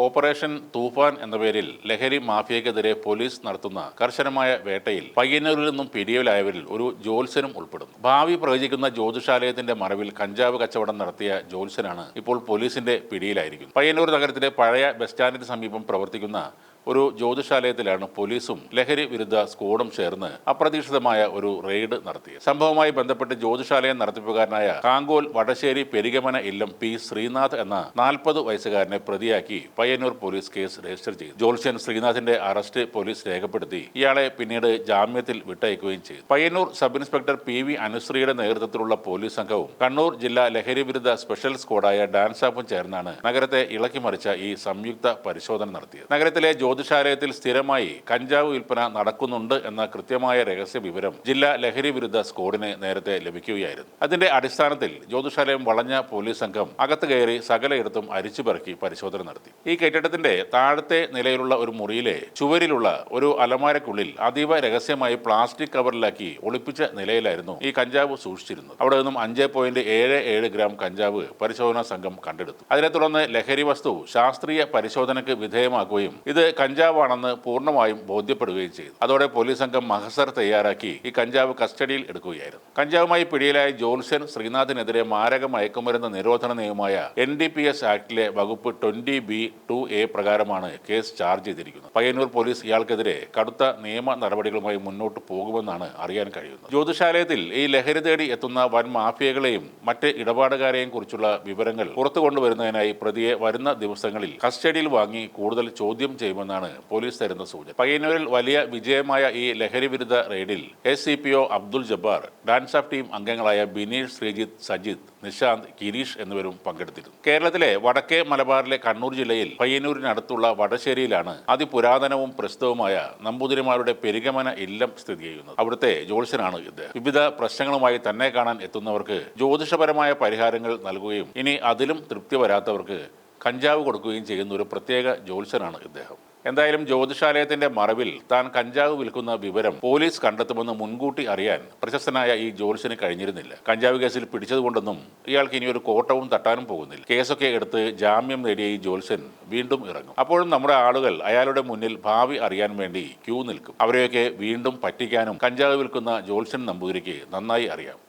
Operation തൂഫാൻ എന്ന പേരിൽ ലഹരി മാഫിയക്കെതിരെ പോലീസ് നടത്തുന്ന കർശനമായ വേട്ടയിൽ പയ്യന്നൂരിൽ നിന്നും പിടിയിലായവരിൽ ഒരു ജ്യോത്സ്യനും ഉൾപ്പെടുന്നു. ഭാവി പ്രവചിക്കുന്ന ജ്യോതിഷാലയത്തിന്റെ മറവിൽ കഞ്ചാവ് കച്ചവടം നടത്തിയ ജ്യോത്സ്യനാണ് ഇപ്പോൾ പോലീസിന്റെ പിടിയിലായിരിക്കുന്നത്. പയ്യന്നൂർ നഗരത്തിലെ പഴയ ബസ് സ്റ്റാൻഡിന് സമീപം പ്രവർത്തിക്കുന്ന ഒരു ജ്യോതിഷാലയത്തിലാണ് പോലീസും ലഹരി വിരുദ്ധ സ്ക്വാഡും ചേർന്ന് അപ്രതീക്ഷിതമായ ഒരു റെയ്ഡ് നടത്തിയത്. സംഭവവുമായി ബന്ധപ്പെട്ട് ജ്യോതിഷാലയം നടത്തിപ്പുകാരനായ കാങ്കോൽ വടശ്ശേരി പെരിഗമന ഇല്ലം പി ശ്രീനാഥ് എന്ന 40 വയസ്സുകാരനെ പ്രതിയാക്കി പയ്യന്നൂർ പോലീസ് കേസ് രജിസ്റ്റർ ചെയ്തു. ജ്യോത്സ്യൻ ശ്രീനാഥിന്റെ അറസ്റ്റ് പോലീസ് രേഖപ്പെടുത്തി ഇയാളെ പിന്നീട് ജാമ്യത്തിൽ വിട്ടയക്കുകയും ചെയ്തു. പയ്യന്നൂർ സബ് ഇൻസ്പെക്ടർ പി അനുശ്രീയുടെ നേതൃത്വത്തിലുള്ള പോലീസ് സംഘവും കണ്ണൂർ ജില്ലാ ലഹരി വിരുദ്ധ സ്പെഷ്യൽ സ്ക്വാഡായ ഡാൻസാപ്പും ചേർന്നാണ് നഗരത്തെ ഇളക്കിമറിച്ച ഈ സംയുക്ത പരിശോധന നടത്തിയത്. നഗരത്തിലെ ജ്യോതിഷാലയത്തിൽ സ്ഥിരമായി കഞ്ചാവ് വിൽപ്പന നടക്കുന്നുണ്ട് എന്ന കൃത്യമായ രഹസ്യ വിവരം ജില്ലാ ലഹരി വിരുദ്ധ സ്ക്വാഡിന് നേരത്തെ ലഭിക്കുകയായിരുന്നു. അതിന്റെ അടിസ്ഥാനത്തിൽ ജ്യോതിഷാലയം വളഞ്ഞ പോലീസ് സംഘം അകത്ത് കയറി സകലയിടത്തും അരിച്ചുപെറുക്കി പരിശോധന നടത്തി. ഈ കെട്ടിടത്തിന്റെ താഴത്തെ നിലയിലുള്ള ഒരു മുറിയിലെ ചുവരിലുള്ള ഒരു അലമാരക്കുള്ളിൽ അതീവ രഹസ്യമായി പ്ലാസ്റ്റിക് കവറിലാക്കി ഒളിപ്പിച്ച നിലയിലായിരുന്നു ഈ കഞ്ചാവ് സൂക്ഷിച്ചിരുന്നത്. അവിടെ നിന്നും 5.77 ഗ്രാം കഞ്ചാവ് പരിശോധനാ സംഘം കണ്ടെടുത്തു. അതിനെ തുടർന്ന് ലഹരി വസ്തു ശാസ്ത്രീയ പരിശോധനയ്ക്ക് വിധേയമാക്കുകയും ഇത് കഞ്ചാവാണെന്ന് പൂർണ്ണമായും ബോധ്യപ്പെടുകയും ചെയ്തു. അതോടെ പോലീസ് സംഘം മഹസർ തയ്യാറാക്കി ഈ കഞ്ചാവ് കസ്റ്റഡിയിൽ എടുക്കുകയായിരുന്നു. കഞ്ചാവുമായി പിടിയിലായ ജ്യോത്സ്യൻ ശ്രീനാഥിനെതിരെ മാരക മയക്കുമരുന്ന് നിരോധന നിയമമായ NDPS ആക്ടിലെ വകുപ്പ് 20B(2)(a) പ്രകാരമാണ് കേസ് ചാർജ് ചെയ്തിരിക്കുന്നത്. പയ്യന്നൂർ പോലീസ് ഇയാൾക്കെതിരെ കടുത്ത നിയമ നടപടികളുമായി മുന്നോട്ട് പോകുമെന്നാണ് അറിയാൻ കഴിയുന്നത്. ജ്യോതിഷാലയത്തിൽ ഈ ലഹരി തേടി എത്തുന്ന വൻ മാഫിയകളെയും മറ്റ് ഇടപാടുകാരെയും കുറിച്ചുള്ള വിവരങ്ങൾ പുറത്തു കൊണ്ടുവരുന്നതിനായി പ്രതിയെ വരുന്ന ദിവസങ്ങളിൽ കസ്റ്റഡിയിൽ വാങ്ങി കൂടുതൽ ചോദ്യം ചെയ്യുമെന്നാണ് പോലീസ് തരുന്ന സൂചന. പയ്യന്നൂരിൽ വലിയ വിജയമായ ഈ ലഹരി വിരുദ്ധ റെയ്ഡിൽ SCPO Abdul Jabbar, DANSAF team അംഗങ്ങളായ ബിനീഷ്, ശ്രീജിത്ത്, സജിത്ത്, നിശാന്ത്, ഗിരീഷ് എന്നിവരും പങ്കെടുത്തിരുന്നു. കേരളത്തിലെ വടക്കേ മലബാറിലെ കണ്ണൂർ ജില്ലയിൽ പയ്യന്നൂരിനടുത്തുള്ള വടശ്ശേരിയിലാണ് അതിപുരാതനവും പ്രസിദ്ധവുമായ നമ്പൂതിരിമാരുടെ പെരിഗമന ഇല്ലം സ്ഥിതി ചെയ്യുന്നത്. അവിടുത്തെ ജ്യോത്സ്യനാണ് ഇദ്ദേഹം. വിവിധ പ്രശ്നങ്ങളുമായി തന്നെ കാണാൻ എത്തുന്നവർക്ക് ജ്യോതിഷപരമായ പരിഹാരങ്ങൾ നൽകുകയും ഇനി അതിലും തൃപ്തി വരാത്തവർക്ക് കഞ്ചാവ് കൊടുക്കുകയും ചെയ്യുന്ന ഒരു പ്രത്യേക ജ്യോത്സ്യനാണ് ഇദ്ദേഹം. എന്തായാലും ജ്യോതിഷാലയത്തിന്റെ മറവിൽ താൻ കഞ്ചാവ് വിൽക്കുന്ന വിവരം പോലീസ് കണ്ടെത്തുമെന്ന് മുൻകൂട്ടി അറിയാൻ പ്രശസ്തനായ ഈ ജ്യോത്സ്യന് കഴിഞ്ഞിരുന്നില്ല. കഞ്ചാവ് കേസിൽ പിടിച്ചതുകൊണ്ടൊന്നും ഇയാൾക്ക് ഇനിയൊരു കോട്ടവും തട്ടാനും പോകുന്നില്ല. കേസൊക്കെ എടുത്ത് ജാമ്യം നേടിയ ഈ ജ്യോത്സ്യൻ വീണ്ടും ഇറങ്ങും. അപ്പോഴും നമ്മുടെ ആളുകൾ അയാളുടെ മുന്നിൽ ഭാവി അറിയാൻ വേണ്ടി ക്യൂ നിൽക്കും. അവരെയൊക്കെ വീണ്ടും പറ്റിക്കാനും കഞ്ചാവ് വിൽക്കുന്ന ജ്യോത്സ്യൻ നമ്പൂതിരിക്ക് നന്നായി അറിയാം.